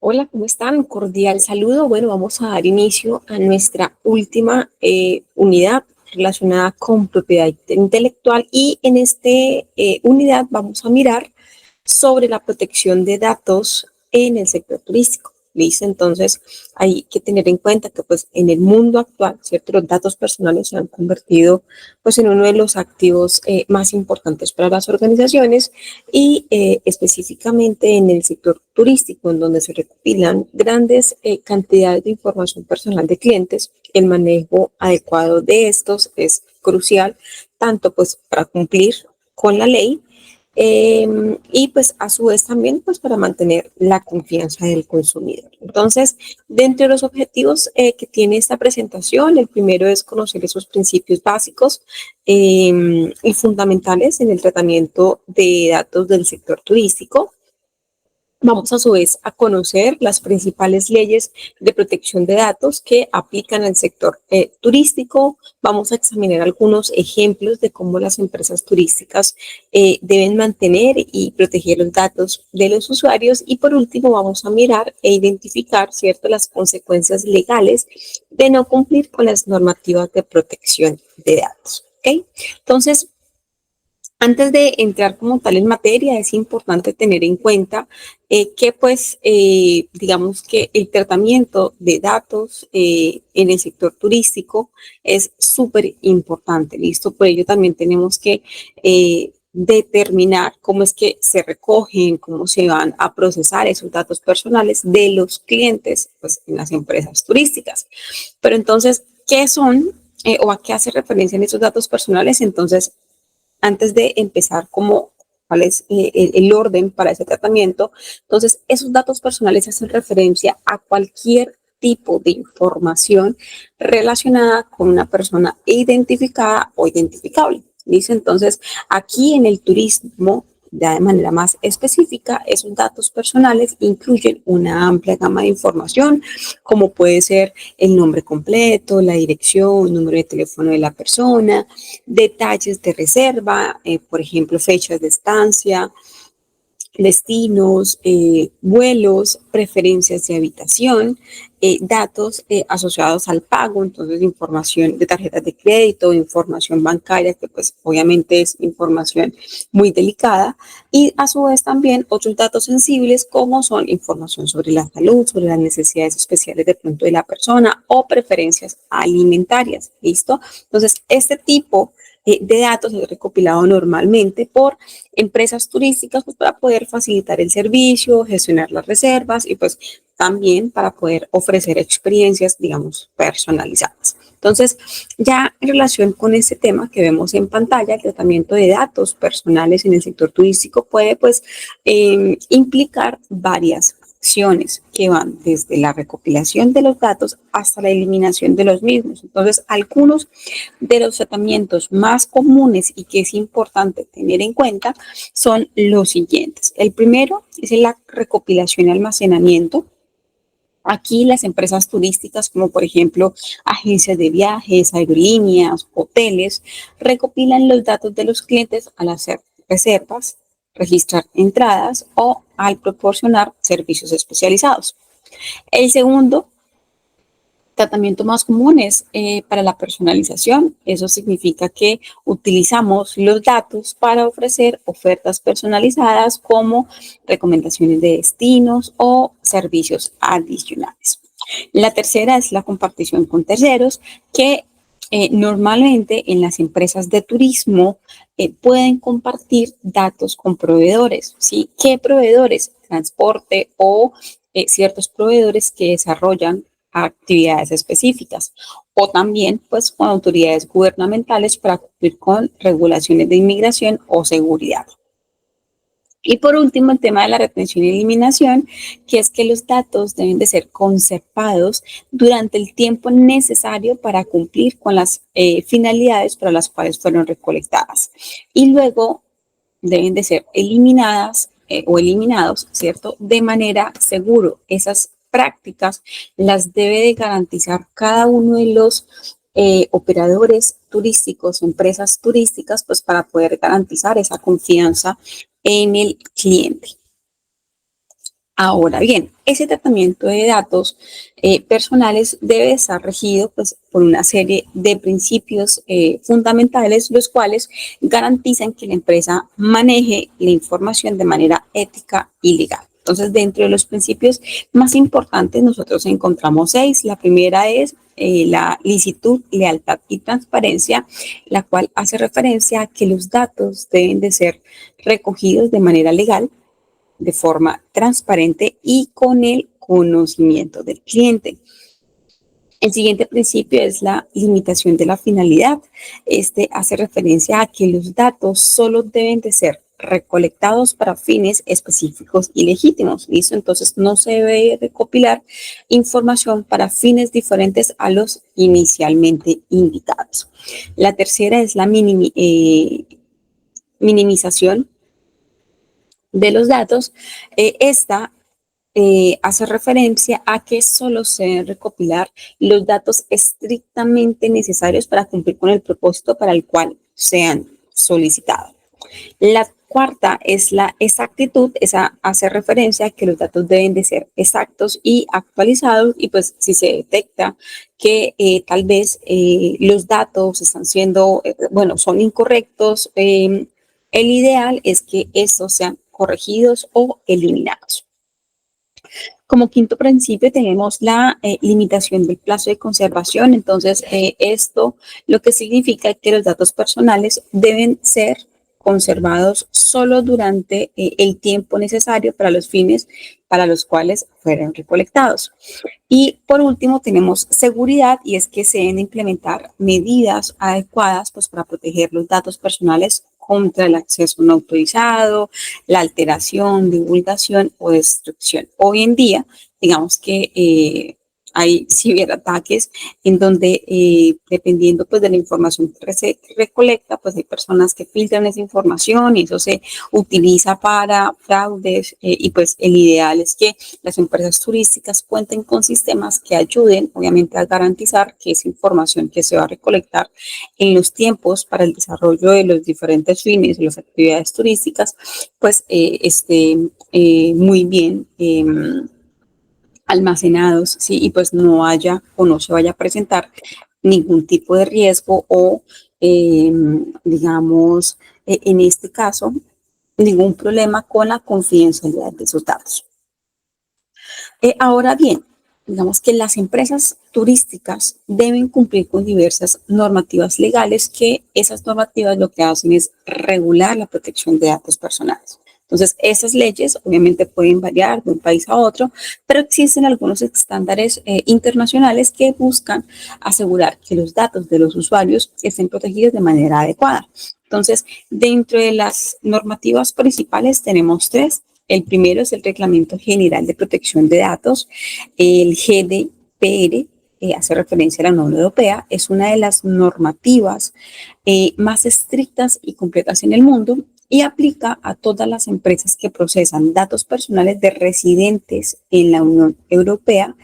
Hola, ¿cómo están? Cordial saludo. Bueno, vamos a dar inicio a nuestra última unidad relacionada con propiedad intelectual y en esta unidad vamos a mirar sobre la protección de datos en el sector turístico. ¿Listo? Entonces, hay que tener en cuenta que pues en el mundo actual, ¿cierto? Los datos personales se han convertido pues en uno de los activos más importantes para las organizaciones y específicamente en el sector turístico, en donde se recopilan grandes cantidades de información personal de clientes. El manejo adecuado de estos es crucial, tanto pues para cumplir con la ley y pues a su vez también pues para mantener la confianza del consumidor. Entonces, dentro de los objetivos que tiene esta presentación, el primero es conocer esos principios básicos y fundamentales en el tratamiento de datos del sector turístico. Vamos a su vez a conocer las principales leyes de protección de datos que aplican al sector turístico. Vamos a examinar algunos ejemplos de cómo las empresas turísticas deben mantener y proteger los datos de los usuarios. Y por último, vamos a mirar e identificar, ¿cierto?, las consecuencias legales de no cumplir con las normativas de protección de datos. ¿Ok? Entonces, antes de entrar como tal en materia, es importante tener en cuenta que pues digamos que el tratamiento de datos en el sector turístico es súper importante, ¿listo? Por ello también tenemos que determinar cómo es que se recogen, cómo se van a procesar esos datos personales de los clientes pues en las empresas turísticas. Pero entonces, ¿qué son o a qué hace referencia en esos datos personales? Entonces, antes de empezar como cuál es el orden para ese tratamiento. Entonces, esos datos personales hacen referencia a cualquier tipo de información relacionada con una persona identificada o identificable. Dice entonces, aquí en el turismo, ya de manera más específica, esos datos personales incluyen una amplia gama de información, como puede ser el nombre completo, la dirección, número de teléfono de la persona, detalles de reserva, por ejemplo, fechas de estancia, destinos, vuelos, preferencias de habitación, datos asociados al pago, entonces información de tarjetas de crédito, información bancaria, que pues obviamente es información muy delicada, y a su vez también otros datos sensibles como son información sobre la salud, sobre las necesidades especiales de pronto de la persona o preferencias alimentarias, ¿listo? Entonces, este tipo de datos es recopilado normalmente por empresas turísticas pues, para poder facilitar el servicio, gestionar las reservas y pues también para poder ofrecer experiencias, digamos, personalizadas. Entonces, ya en relación con este tema que vemos en pantalla, el tratamiento de datos personales en el sector turístico puede pues implicar varias acciones que van desde la recopilación de los datos hasta la eliminación de los mismos. Entonces, algunos de los tratamientos más comunes y que es importante tener en cuenta son los siguientes. El primero es la recopilación y almacenamiento. Aquí las empresas turísticas, como por ejemplo agencias de viajes, aerolíneas, hoteles, recopilan los datos de los clientes al hacer reservas, registrar entradas o al proporcionar servicios especializados. El segundo tratamiento más común es para la personalización. Eso significa que utilizamos los datos para ofrecer ofertas personalizadas como recomendaciones de destinos o servicios adicionales. La tercera es la compartición con terceros, que normalmente en las empresas de turismo pueden compartir datos con proveedores. ¿Sí? ¿Qué proveedores? Transporte o ciertos proveedores que desarrollan actividades específicas o también pues con autoridades gubernamentales para cumplir con regulaciones de inmigración o seguridad. Y por último, el tema de la retención y eliminación, que es que los datos deben de ser conservados durante el tiempo necesario para cumplir con las finalidades para las cuales fueron recolectadas. Y luego deben de ser eliminadas o eliminados, ¿cierto? De manera segura. Esas prácticas las debe de garantizar cada uno de los operadores turísticos, empresas turísticas, pues para poder garantizar esa confianza en el cliente. Ahora bien, ese tratamiento de datos personales debe estar regido pues, por una serie de principios fundamentales, los cuales garantizan que la empresa maneje la información de manera ética y legal. Entonces, dentro de los principios más importantes, nosotros encontramos 6. La primera es la licitud, lealtad y transparencia, la cual hace referencia a que los datos deben de ser recogidos de manera legal, de forma transparente y con el conocimiento del cliente. El siguiente principio es la limitación de la finalidad. Este hace referencia a que los datos solo deben de ser recolectados para fines específicos y legítimos. ¿Listo? Entonces no se debe recopilar información para fines diferentes a los inicialmente indicados. La tercera es la minimización de los datos. Esta hace referencia a que solo se deben recopilar los datos estrictamente necesarios para cumplir con el propósito para el cual sean solicitados. La cuarta es la exactitud. Esa hace referencia a que los datos deben de ser exactos y actualizados, y pues si se detecta que tal vez los datos están siendo, son incorrectos, el ideal es que estos sean corregidos o eliminados. Como quinto principio tenemos la limitación del plazo de conservación. Entonces, esto lo que significa que los datos personales deben ser conservados solo durante el tiempo necesario para los fines para los cuales fueron recolectados. Y por último tenemos seguridad, y es que se deben implementar medidas adecuadas pues, para proteger los datos personales contra el acceso no autorizado, la alteración, divulgación o destrucción. Hoy en día, digamos que hay ciberataques en donde, dependiendo pues de la información que se recolecta, pues hay personas que filtran esa información y eso se utiliza para fraudes, y pues el ideal es que las empresas turísticas cuenten con sistemas que ayuden, obviamente, a garantizar que esa información que se va a recolectar en los tiempos para el desarrollo de los diferentes fines de las actividades turísticas, pues esté muy bien almacenados, ¿sí? Y pues no haya o no se vaya a presentar ningún tipo de riesgo o, digamos, en este caso, ningún problema con la confidencialidad de sus datos. Ahora bien, digamos que las empresas turísticas deben cumplir con diversas normativas legales, que esas normativas lo que hacen es regular la protección de datos personales. Entonces, esas leyes obviamente pueden variar de un país a otro, pero existen algunos estándares internacionales que buscan asegurar que los datos de los usuarios estén protegidos de manera adecuada. Entonces, dentro de las normativas principales tenemos 3. El primero es el Reglamento General de Protección de Datos, el GDPR, hace referencia a la Unión Europea, es una de las normativas más estrictas y completas en el mundo y aplica a todas las empresas que procesan datos personales de residentes en la Unión Europea,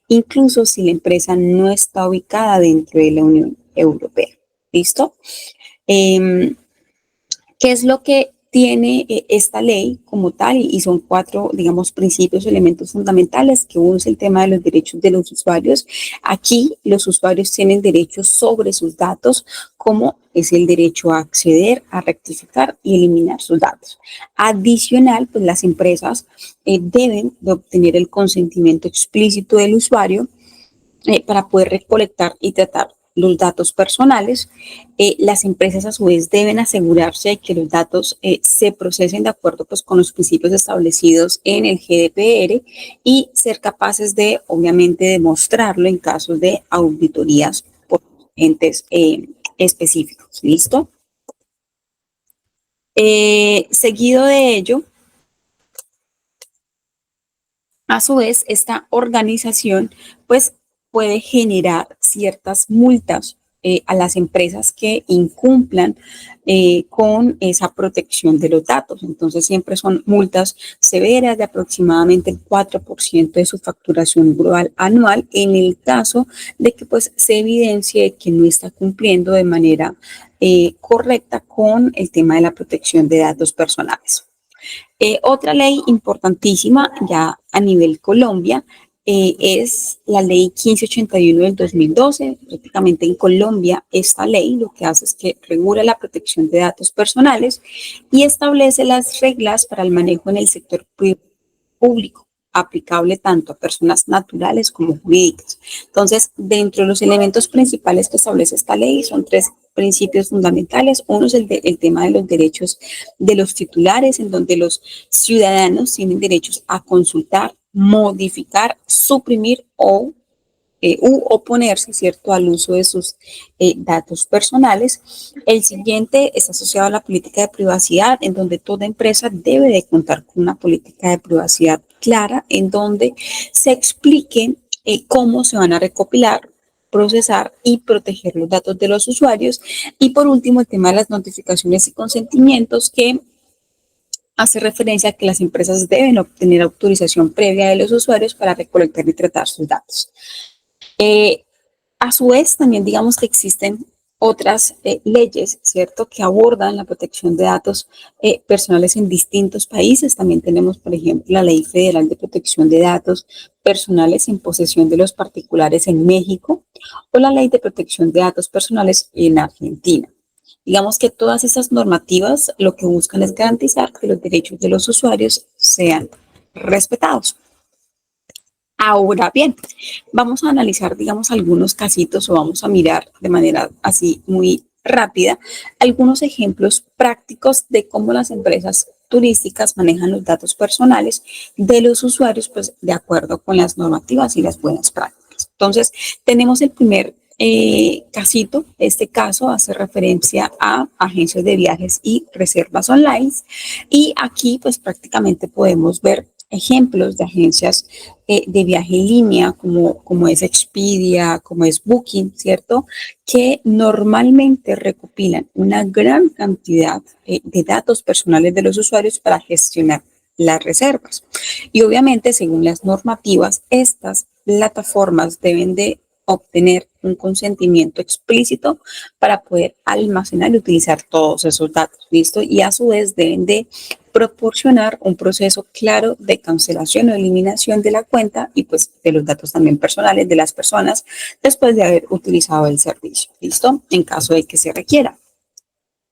incluso si la empresa no está ubicada dentro de la Unión Europea. ¿Listo? ¿Qué es lo que tiene esta ley como tal? Y son 4, digamos, principios o elementos fundamentales, que uno es el tema de los derechos de los usuarios. Aquí los usuarios tienen derechos sobre sus datos, como es el derecho a acceder, a rectificar y eliminar sus datos. Adicional, pues las empresas deben de obtener el consentimiento explícito del usuario para poder recolectar y tratar los datos personales. Las empresas a su vez deben asegurarse de que los datos se procesen de acuerdo pues, con los principios establecidos en el GDPR y ser capaces de, obviamente, demostrarlo en casos de auditorías por entes específicos. ¿Listo? Seguido de ello, a su vez, esta organización pues puede generar ciertas multas a las empresas que incumplan con esa protección de los datos. Entonces, siempre son multas severas de aproximadamente el 4% de su facturación global anual en el caso de que pues se evidencie que no está cumpliendo de manera correcta con el tema de la protección de datos personales. Otra ley importantísima ya a nivel Colombia es la ley 1581 del 2012. Prácticamente en Colombia esta ley lo que hace es que regula la protección de datos personales y establece las reglas para el manejo en el sector público, aplicable tanto a personas naturales como jurídicas. Entonces, dentro de los elementos principales que establece esta ley son tres principios fundamentales. Uno es el tema de los derechos de los titulares, en donde los ciudadanos tienen derechos a consultar, modificar, suprimir o u oponerse, ¿cierto?, al uso de sus datos personales. El siguiente está asociado a la política de privacidad, en donde toda empresa debe de contar con una política de privacidad clara, en donde se explique cómo se van a recopilar, procesar y proteger los datos de los usuarios. Y por último, el tema de las notificaciones y consentimientos, que hace referencia a que las empresas deben obtener autorización previa de los usuarios para recolectar y tratar sus datos. A su vez, también digamos que existen otras leyes, ¿cierto?, que abordan la protección de datos personales en distintos países. También tenemos, por ejemplo, la Ley Federal de Protección de Datos Personales en posesión de los particulares en México o la Ley de Protección de Datos Personales en Argentina. Digamos que todas esas normativas lo que buscan es garantizar que los derechos de los usuarios sean respetados. Ahora bien, vamos a analizar, digamos, algunos casitos o vamos a mirar de manera así muy rápida algunos ejemplos prácticos de cómo las empresas turísticas manejan los datos personales de los usuarios, pues de acuerdo con las normativas y las buenas prácticas. Entonces, tenemos el primer casito. Este caso hace referencia a agencias de viajes y reservas online y aquí pues prácticamente podemos ver ejemplos de agencias de viaje en línea como es Expedia, como es Booking, ¿cierto?, que normalmente recopilan una gran cantidad de datos personales de los usuarios para gestionar las reservas. Y obviamente, según las normativas, estas plataformas deben de obtener un consentimiento explícito para poder almacenar y utilizar todos esos datos, ¿listo? Y a su vez deben de proporcionar un proceso claro de cancelación o eliminación de la cuenta y pues de los datos también personales de las personas después de haber utilizado el servicio, ¿listo?, en caso de que se requiera.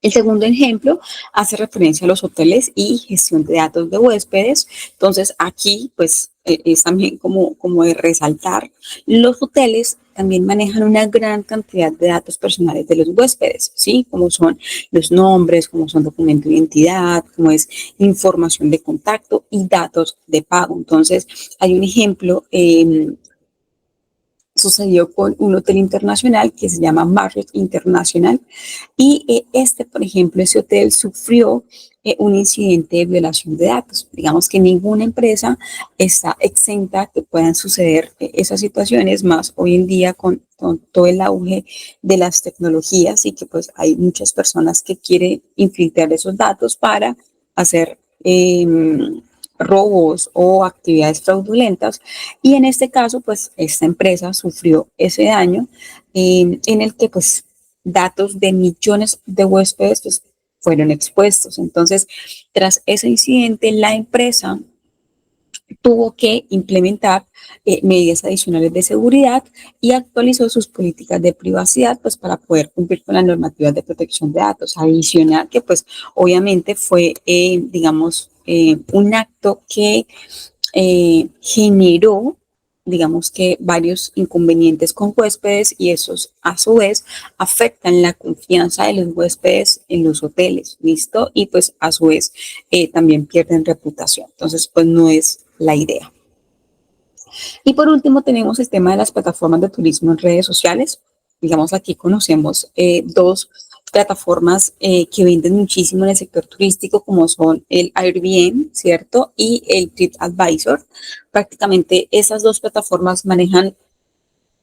El segundo ejemplo hace referencia a los hoteles y gestión de datos de huéspedes. Entonces, aquí, pues, es también como de resaltar, los hoteles también manejan una gran cantidad de datos personales de los huéspedes, ¿sí? Como son los nombres, como son documentos de identidad, como es información de contacto y datos de pago. Entonces, hay un ejemplo sucedió con un hotel internacional que se llama Marriott International y por ejemplo, ese hotel sufrió un incidente de violación de datos. Digamos que ninguna empresa está exenta que puedan suceder esas situaciones, más hoy en día con todo el auge de las tecnologías y que pues hay muchas personas que quieren infiltrar esos datos para hacer robos o actividades fraudulentas, y en este caso pues esta empresa sufrió ese daño en el que pues datos de millones de huéspedes pues, fueron expuestos. Entonces, tras ese incidente, la empresa tuvo que implementar medidas adicionales de seguridad y actualizó sus políticas de privacidad pues para poder cumplir con las normativas de protección de datos. Adicional que pues obviamente fue, digamos, un acto que generó, digamos que varios inconvenientes con huéspedes y esos a su vez afectan la confianza de los huéspedes en los hoteles, ¿listo? Y pues a su vez también pierden reputación. Entonces pues no es la idea. Y por último tenemos el tema de las plataformas de turismo en redes sociales. Digamos, aquí conocemos dos plataformas que venden muchísimo en el sector turístico, como son el Airbnb, ¿cierto?, y el TripAdvisor. Prácticamente esas dos plataformas manejan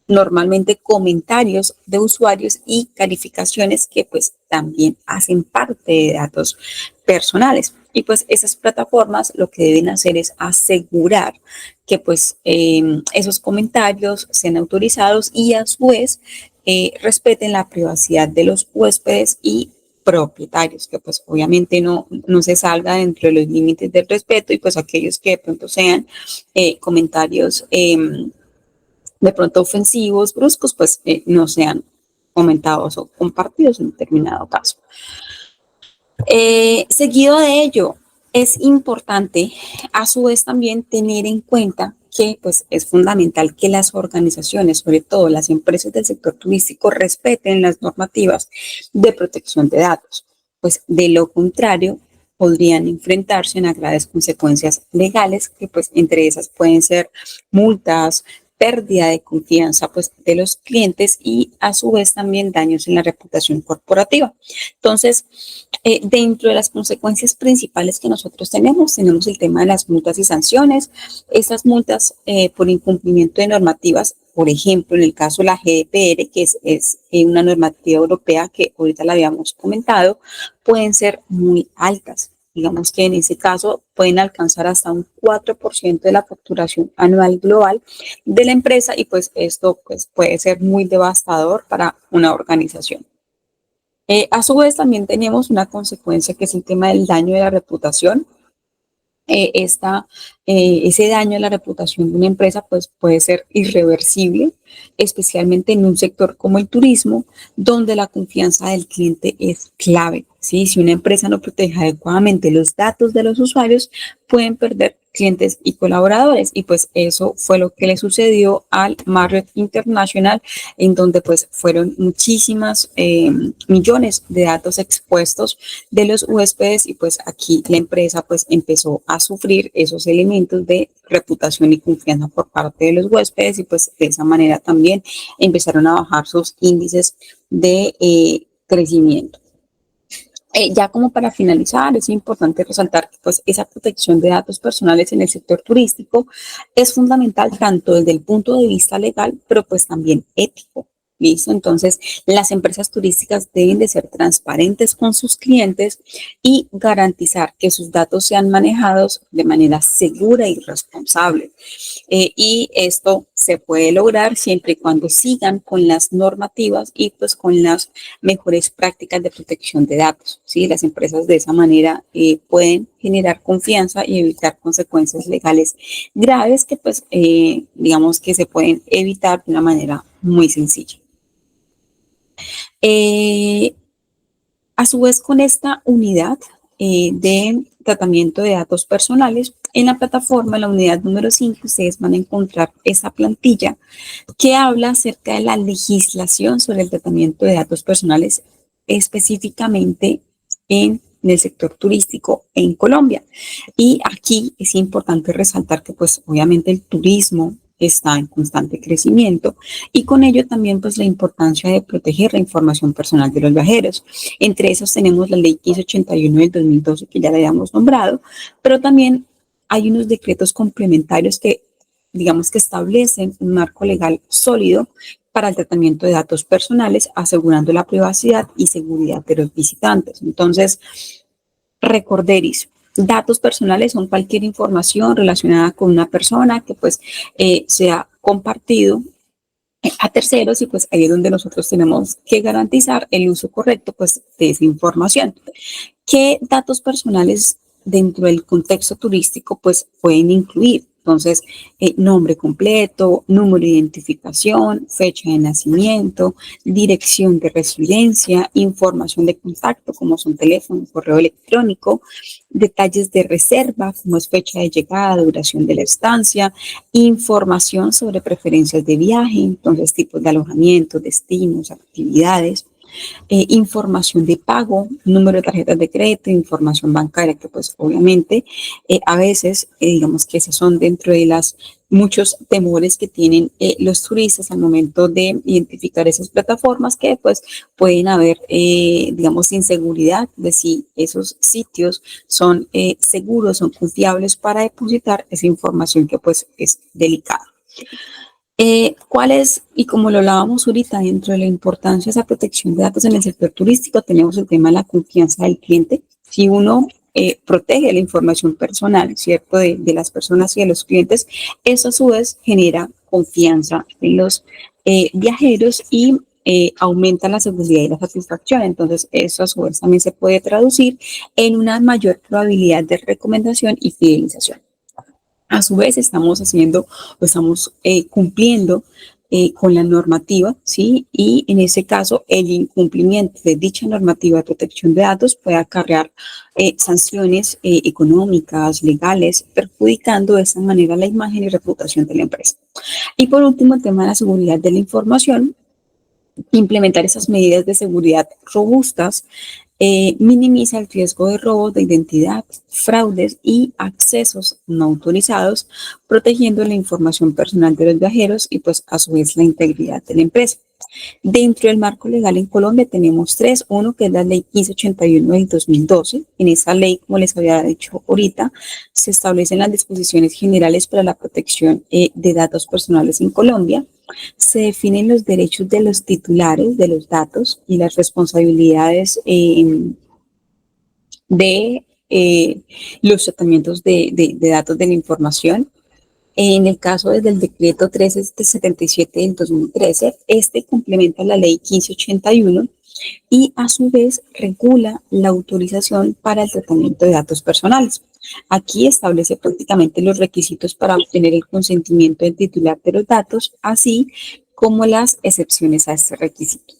normalmente comentarios de usuarios y calificaciones que pues también hacen parte de datos personales. Y pues esas plataformas lo que deben hacer es asegurar que pues esos comentarios sean autorizados y a su vez respeten la privacidad de los huéspedes y propietarios, que pues obviamente no se salga dentro de los límites del respeto, y pues aquellos que de pronto sean comentarios de pronto ofensivos, bruscos, pues no sean comentados o compartidos en determinado caso. Seguido de ello, es importante a su vez también tener en cuenta que pues, es fundamental que las organizaciones, sobre todo las empresas del sector turístico, respeten las normativas de protección de datos, pues de lo contrario podrían enfrentarse a graves consecuencias legales, que pues entre esas pueden ser multas, pérdida de confianza pues de los clientes y a su vez también daños en la reputación corporativa. Entonces, dentro de las consecuencias principales que nosotros tenemos el tema de las multas y sanciones. Estas multas por incumplimiento de normativas, por ejemplo, en el caso de la GDPR, que es una normativa europea que ahorita la habíamos comentado, pueden ser muy altas. Digamos que en ese caso pueden alcanzar hasta un 4% de la facturación anual global de la empresa, y pues esto pues, puede ser muy devastador para una organización. A su vez, también tenemos una consecuencia que es el tema del daño de la reputación. Ese daño a la reputación de una empresa pues, puede ser irreversible, especialmente en un sector como el turismo, donde la confianza del cliente es clave. ¿Sí? Si una empresa no protege adecuadamente los datos de los usuarios, pueden perder clientes y colaboradores, y pues eso fue lo que le sucedió al Marriott International, en donde pues fueron muchísimas millones de datos expuestos de los huéspedes, y pues aquí la empresa pues empezó a sufrir esos elementos de reputación y confianza por parte de los huéspedes, y pues de esa manera también empezaron a bajar sus índices de crecimiento. Ya como para finalizar, es importante resaltar que pues, esa protección de datos personales en el sector turístico es fundamental tanto desde el punto de vista legal, pero pues también ético. ¿Listo? Entonces, las empresas turísticas deben de ser transparentes con sus clientes y garantizar que sus datos sean manejados de manera segura y responsable. Y esto se puede lograr siempre y cuando sigan con las normativas y pues con las mejores prácticas de protección de datos. ¿Sí? Las empresas de esa manera pueden generar confianza y evitar consecuencias legales graves que pues digamos que se pueden evitar de una manera muy sencilla. A su vez, con esta unidad de tratamiento de datos personales, en la plataforma, en la unidad número 5, ustedes van a encontrar esa plantilla que habla acerca de la legislación sobre el tratamiento de datos personales, específicamente en el sector turístico en Colombia. Y aquí es importante resaltar que pues obviamente el turismo está en constante crecimiento, y con ello también pues la importancia de proteger la información personal de los viajeros. Entre esos tenemos la ley 1581 del 2012, que ya la habíamos nombrado, pero también hay unos decretos complementarios que digamos que establecen un marco legal sólido para el tratamiento de datos personales, asegurando la privacidad y seguridad de los visitantes. Entonces, recorderis, datos personales son cualquier información relacionada con una persona que pues sea compartido a terceros, y pues ahí es donde nosotros tenemos que garantizar el uso correcto pues de esa información. ¿Qué datos personales dentro del contexto turístico pues pueden incluir? Entonces, nombre completo, número de identificación, fecha de nacimiento, dirección de residencia, información de contacto como son teléfono, correo electrónico, detalles de reserva como es fecha de llegada, duración de la estancia, información sobre preferencias de viaje, entonces tipos de alojamiento, destinos, actividades. Información de pago, número de tarjetas de crédito, información bancaria, que pues obviamente a veces digamos que esos son dentro de las muchos temores que tienen los turistas al momento de identificar esas plataformas, que pues pueden haber digamos inseguridad de si esos sitios son seguros, son confiables para depositar esa información que pues es delicada. ¿Cuál es? Y como lo hablábamos ahorita, dentro de la importancia de esa protección de datos en el sector turístico, tenemos el tema de la confianza del cliente. Si uno protege la información personal, ¿cierto?, de las personas y de los clientes, eso a su vez genera confianza en los viajeros, y aumenta la seguridad y la satisfacción. Entonces, eso a su vez también se puede traducir en una mayor probabilidad de recomendación y fidelización. A su vez, estamos haciendo o estamos cumpliendo con la normativa, ¿sí? Y en ese caso, el incumplimiento de dicha normativa de protección de datos puede acarrear sanciones económicas, legales, perjudicando de esta manera la imagen y reputación de la empresa. Y por último, el tema de la seguridad de la información. Implementar esas medidas de seguridad robustas minimiza el riesgo de robos de identidad, fraudes y accesos no autorizados, protegiendo la información personal de los viajeros y pues a su vez la integridad de la empresa. Dentro del marco legal en Colombia tenemos tres. Uno que es la ley 1581 del 2012. En esa ley, como les había dicho ahorita, se establecen las disposiciones generales para la protección de datos personales en Colombia. Se definen los derechos de los titulares de los datos y las responsabilidades de los tratamientos de datos de la información. En el caso desde el decreto 1377 del 2013, este complementa la ley 1581 y a su vez regula la autorización para el tratamiento de datos personales. Aquí establece prácticamente los requisitos para obtener el consentimiento del titular de los datos, así como las excepciones a este requisito.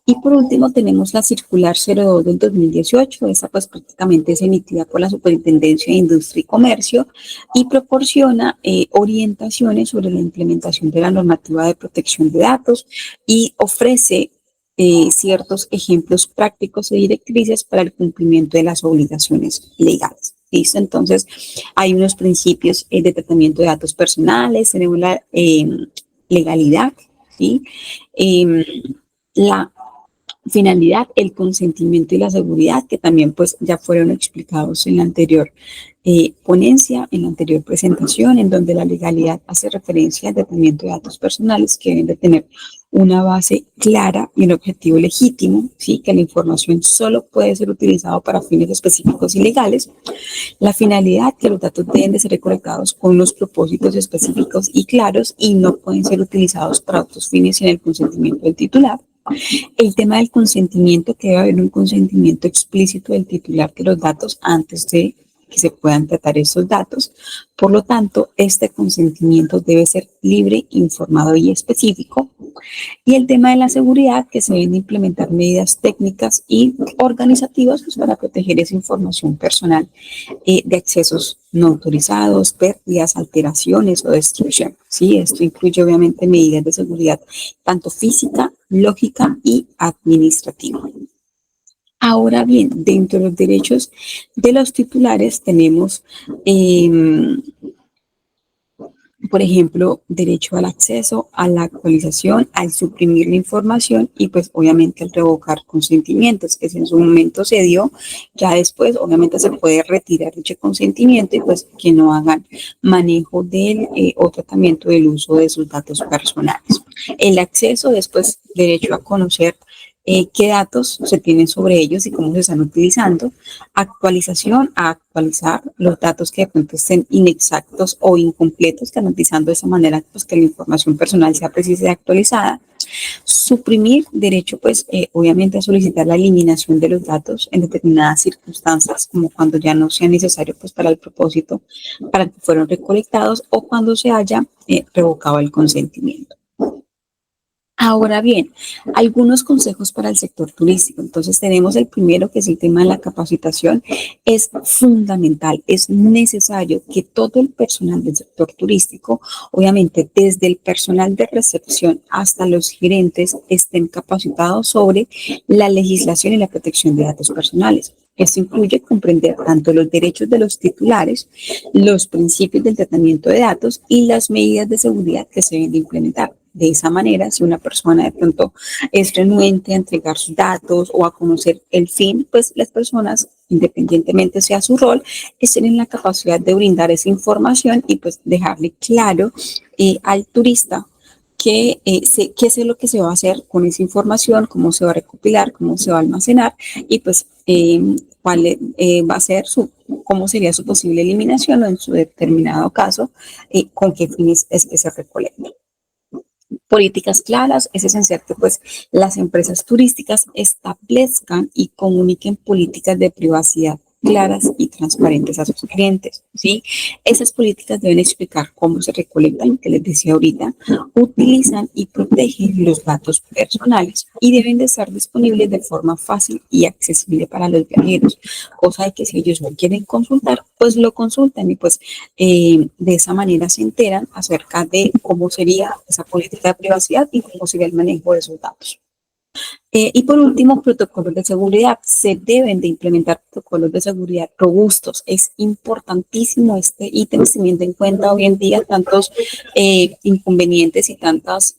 Y por último tenemos la circular 02 del 2018, esa pues prácticamente es emitida por la Superintendencia de Industria y Comercio y proporciona orientaciones sobre la implementación de la normativa de protección de datos y ofrece ciertos ejemplos prácticos y directrices para el cumplimiento de las obligaciones legales. ¿Listo? Entonces, hay unos principios de tratamiento de datos personales, tenemos la legalidad, ¿sí? La finalidad, el consentimiento y la seguridad, que también pues ya fueron explicados en la anterior ponencia, en la anterior presentación, en donde la legalidad hace referencia al tratamiento de datos personales que deben de tener una base clara y un objetivo legítimo, ¿sí? Que la información solo puede ser utilizada para fines específicos y legales. La finalidad, que los datos deben de ser recolectados con unos propósitos específicos y claros y no pueden ser utilizados para otros fines sin el consentimiento del titular. El tema del consentimiento, que debe haber un consentimiento explícito del titular de los datos antes de que se puedan tratar esos datos. Por lo tanto, este consentimiento debe ser libre, informado y específico. Y el tema de la seguridad, que se deben implementar medidas técnicas y organizativas pues, para proteger esa información personal de accesos no autorizados, pérdidas, alteraciones o destrucción. ¿Sí? Esto incluye obviamente medidas de seguridad tanto física, lógica y administrativa. Ahora bien, dentro de los derechos de los titulares tenemos, por ejemplo, derecho al acceso, a la actualización, al suprimir la información y pues obviamente al revocar consentimientos, que si en su momento se dio, ya después obviamente se puede retirar dicho consentimiento y pues que no hagan manejo del o tratamiento del uso de sus datos personales. El acceso, después derecho a conocer qué datos se tienen sobre ellos y cómo se están utilizando. Actualización, a actualizar los datos que de pronto estén inexactos o incompletos, garantizando de esa manera pues, que la información personal sea precisa y actualizada. Suprimir, derecho pues obviamente a solicitar la eliminación de los datos en determinadas circunstancias, como cuando ya no sea necesario pues para el propósito para el que fueron recolectados o cuando se haya revocado el consentimiento. Ahora bien, algunos consejos para el sector turístico. Entonces tenemos el primero, que es el tema de la capacitación. Es fundamental, es necesario que todo el personal del sector turístico, obviamente desde el personal de recepción hasta los gerentes, estén capacitados sobre la legislación y la protección de datos personales. Esto incluye comprender tanto los derechos de los titulares, los principios del tratamiento de datos y las medidas de seguridad que se deben de implementar. De esa manera, si una persona de pronto es renuente a entregar sus datos o a conocer el fin, pues las personas, independientemente sea su rol, estén en la capacidad de brindar esa información y pues dejarle claro al turista qué es lo que se va a hacer con esa información, cómo se va a recopilar, cómo se va a almacenar y pues cuál va a ser cómo sería su posible eliminación o en su determinado caso, con qué fines es que se recolecta. Políticas claras, es esencial que pues las empresas turísticas establezcan y comuniquen políticas de privacidad claras y transparentes a sus clientes, ¿sí? Esas políticas deben explicar cómo se recolectan, que les decía ahorita, utilizan y protegen los datos personales y deben de estar disponibles de forma fácil y accesible para los viajeros, cosa de que si ellos lo quieren consultar, pues lo consultan y pues de esa manera se enteran acerca de cómo sería esa política de privacidad y cómo sería el manejo de esos datos. Y por último, protocolos de seguridad. Se deben de implementar protocolos de seguridad robustos. Es importantísimo este ítem teniendo en cuenta hoy en día tantos inconvenientes y tantas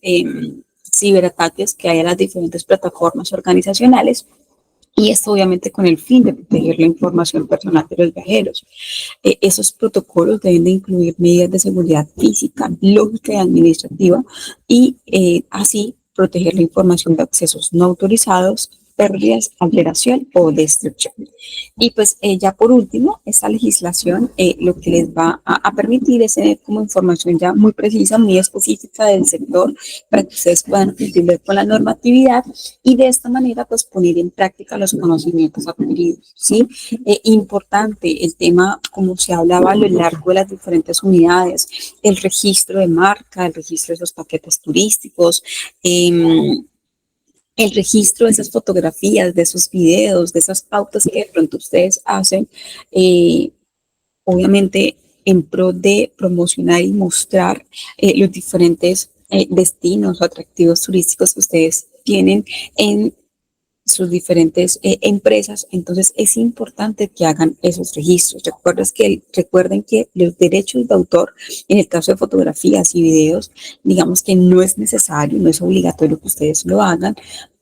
ciberataques que hay a las diferentes plataformas organizacionales. Y esto obviamente con el fin de proteger la información personal de los viajeros. Esos protocolos deben de incluir medidas de seguridad física, lógica y administrativa y así proteger la información de accesos no autorizados, pérdidas, alteración o destrucción. Y pues ya por último, esta legislación lo que les va a permitir es tener como información ya muy precisa, muy específica del sector para que ustedes puedan cumplir con la normatividad y de esta manera pues poner en práctica los conocimientos adquiridos, ¿sí? Importante el tema, como se hablaba a lo largo de las diferentes unidades, el registro de marca, el registro de esos paquetes turísticos, el registro de esas fotografías, de esos videos, de esas pautas que de pronto ustedes hacen, eh, obviamente en pro de promocionar y mostrar los diferentes destinos o atractivos turísticos que ustedes tienen en sus diferentes empresas. Entonces es importante que hagan esos registros. Recuerden que los derechos de autor, en el caso de fotografías y videos, digamos que no es necesario, no es obligatorio que ustedes lo hagan,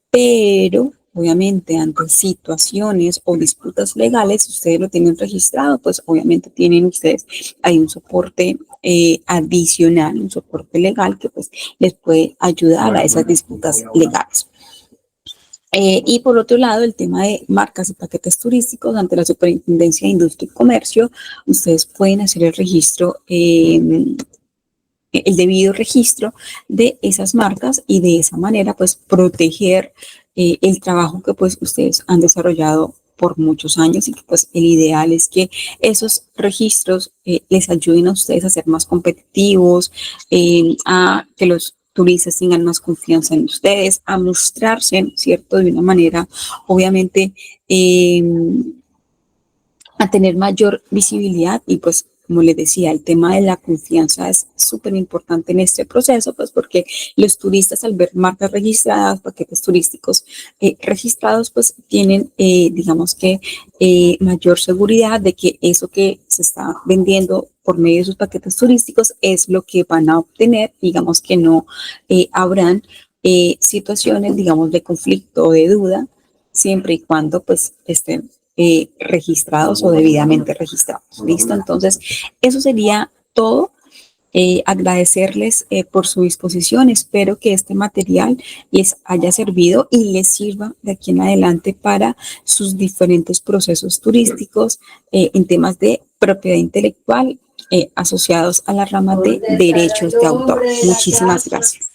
pero obviamente ante situaciones o disputas legales, si ustedes lo tienen registrado, pues obviamente tienen ustedes hay un soporte adicional, un soporte legal que pues les puede ayudar a esas disputas legales. Y por otro lado, el tema de marcas y paquetes turísticos ante la Superintendencia de Industria y Comercio, ustedes pueden hacer el registro, el debido registro de esas marcas y de esa manera pues proteger el trabajo que pues ustedes han desarrollado por muchos años y que pues el ideal es que esos registros les ayuden a ustedes a ser más competitivos, a que los turistas tengan más confianza en ustedes, a mostrarse, ¿cierto? De una manera, obviamente, a tener mayor visibilidad y pues como les decía, el tema de la confianza es súper importante en este proceso, pues porque los turistas al ver marcas registradas, paquetes turísticos registrados, pues tienen, digamos que, mayor seguridad de que eso que se está vendiendo por medio de sus paquetes turísticos es lo que van a obtener, digamos que no habrán situaciones, digamos, de conflicto o de duda, siempre y cuando pues estén registrados o debidamente registrados. ¿Listo? Entonces, eso sería todo. Agradecerles por su disposición. Espero que este material les haya servido y les sirva de aquí en adelante para sus diferentes procesos turísticos en temas de propiedad intelectual asociados a la rama de derechos de autor. Muchísimas gracias.